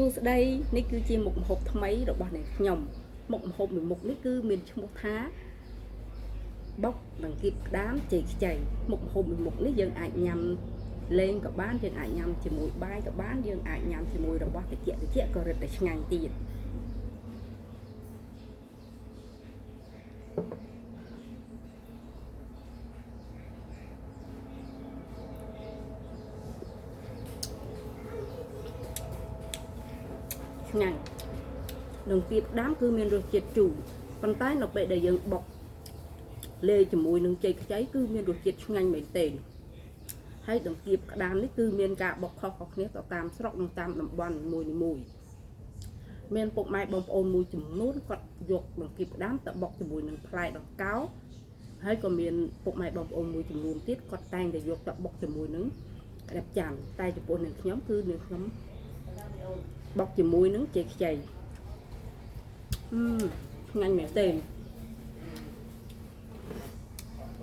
សួស្តីនេះគឺជាមុខម្ហូបថ្មីរបស់អ្នកខ្ញុំមុខម្ហូបមួយមុខនេះគឺមានឈ្មោះថាបុកនិងគៀបក្តាមចេកខ្ចីមុខម្ហូបមួយមុខនេះយើងអាចញ៉ាំលេងក៏បានយើងអាចញ៉ាំជាមួយបាយក៏បានយើងអាចញ៉ាំជាមួយរបស់ត្រជាក់ក៏រឹតតែឆ្ងាញ់ទៀតឆ្ងាញ់នឹងគៀបក្តាមគឺមានរសជាតិជូរប៉ុន្តែនៅពេលដែលយើងបុកលេជាមួយនឹងចេកខ្ចីគឺមានរសជាតិឆ្ងាញ់មែនទែនហើយដង្កៀបក្តាមនេះគឺមានការបុកខុសៗគ្នាទៅតាមស្រុកនិងតាមតំបន់នីមួយៗមានពុកម៉ែបងប្អូនមួយចំនួនគាត់យកដង្កៀបក្តាមទៅបុកជាមួយនឹងផ្លែដង្កោហើយក៏មានពុកម៉ែបងប្អូនមួយចំនួនទៀតគាត់តែងតែយកទៅបុកជាមួយនឹងក្តាប់ចាំតែចំពោះនឹងខ្ញុំគឺនឹងខ្ញុំបុកជាមួយនឹងចេកខ្ចីឆ្ងាញ់មែនទែន